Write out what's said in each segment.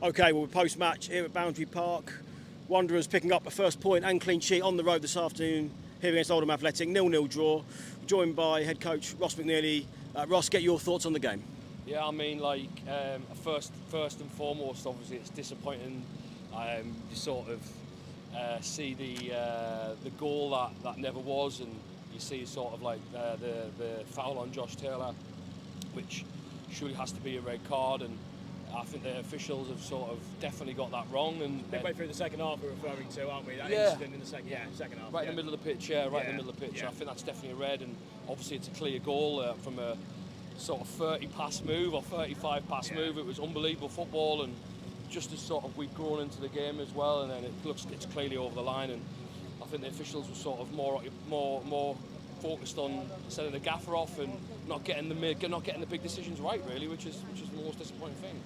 Okay, well, post-match here at Boundary Park, Wanderers picking up a first point and clean sheet on the road this afternoon here against Oldham Athletic, 0-0 draw, joined by head coach Ross McNeely. Ross, get your thoughts on the game. Yeah, I mean, first and foremost, obviously it's disappointing. You sort of see the goal that never was, and you see sort of like the foul on Josh Taylor, which surely has to be a red card, and I think the officials have sort of definitely got that wrong. And midway through the second half, we're referring to, aren't we? That yeah, incident in the second half. Right in the middle of the pitch, in the middle of the pitch. I think that's definitely a red, and obviously it's a clear goal from a sort of 30 pass move or 35 pass move. It was unbelievable football, and just as sort of we've grown into the game as well, and then it's clearly over the line, and I think the officials were sort of more focused on sending the gaffer off and not getting the big decisions right, really, which is the most disappointing thing.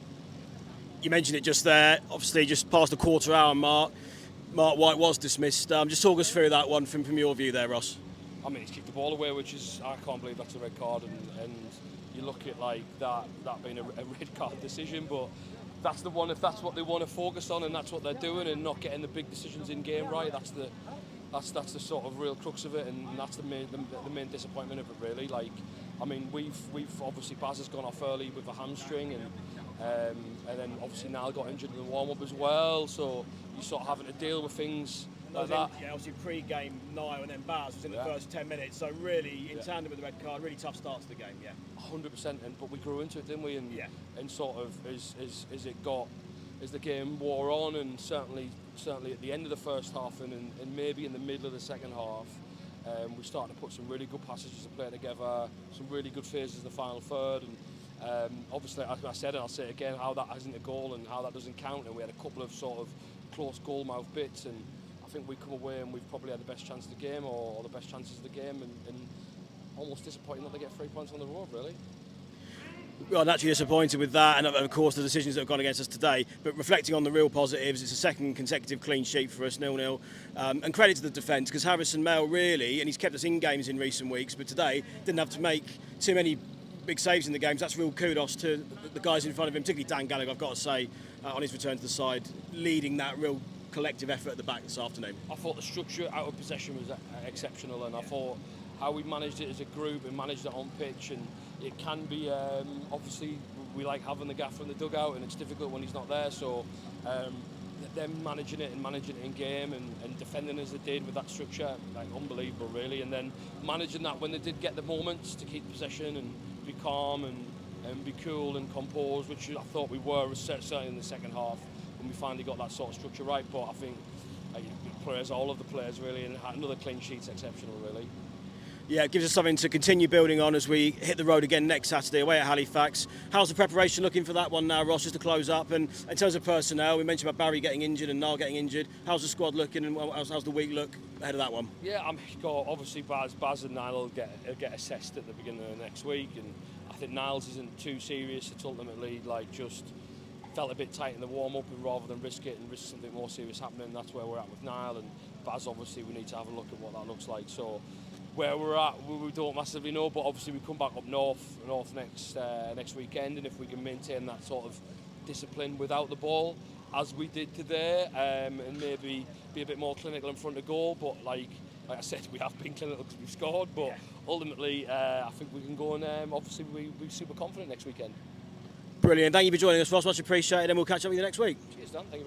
You mentioned it just there, obviously just past the quarter hour mark. Mark White was dismissed. Just talk us through that one from your view there, Ross. I mean, he's kicked the ball away, which is, I can't believe that's a red card, and you look at like that being a red card decision, but that's the one, if that's what they want to focus on and that's what they're doing, and not getting the big decisions in game right, that's the sort of real crux of it, and that's the main disappointment of it, really. Like, I mean, we've obviously Baz has gone off early with a hamstring, and then obviously Niall got injured in the warm-up as well, so you're sort of having to deal with things like that. Yeah, obviously pre-game Niall and then Baz was in the first 10 minutes, so really in tandem with the red card, really tough start to the game. 100%, but we grew into it, didn't we? And sort of as the game wore on, and certainly at the end of the first half, and maybe in the middle of the second half, we started to put some really good passages of play together, some really good phases in the final third, and obviously, as I said, and I'll say it again, how that isn't a goal and how that doesn't count, and we had a couple of sort of close goal mouth bits, and I think we come away and we've probably had the best chance of the game, or the best chances of the game, and almost disappointing that they get 3 points on the road, really. Well, naturally disappointed with that, and of course the decisions that have gone against us today. But reflecting on the real positives, it's a second consecutive clean sheet for us, 0-0. And credit to the defence, because Harrison Mail really, and he's kept us in games in recent weeks, but today didn't have to make too many big saves in the games. That's real kudos to the guys in front of him, particularly Dan Gallagher, I've got to say, on his return to the side, leading that real collective effort at the back this afternoon. I thought the structure out of possession was exceptional, and I thought how we managed it as a group and managed it on pitch, and it can be obviously we like having the gaffer in the dugout, and it's difficult when he's not there, so them managing it in game, and defending as they did with that structure, like unbelievable really, and then managing that when they did get the moments to keep possession and be calm and be cool and composed, which I thought we were certainly in the second half when we finally got that sort of structure right. But I think all of the players really, and another clean sheet's exceptional really. Yeah, it gives us something to continue building on as we hit the road again next Saturday away at Halifax. How's the preparation looking for that one now, Ross, just to close up? And in terms of personnel, we mentioned about Barry getting injured and Niall getting injured. How's the squad looking, and how's the week look ahead of that one? Yeah, obviously Baz and Niall will get assessed at the beginning of next week, and I think Niall's isn't too serious. It's ultimately like just felt a bit tight in the warm-up, and rather than risk it and risk something more serious happening, that's where we're at with Niall. And Baz, obviously, we need to have a look at what that looks like. So where we're at, we don't massively know, but obviously we come back up north next weekend, and if we can maintain that sort of discipline without the ball, as we did today, and maybe be a bit more clinical in front of goal, but like I said, we have been clinical because we've scored, but ultimately I think we can go, and obviously we're super confident next weekend. Brilliant, thank you for joining us, Ross, much appreciated, and we'll catch up with you next week. Cheers, Dan, thank you very much.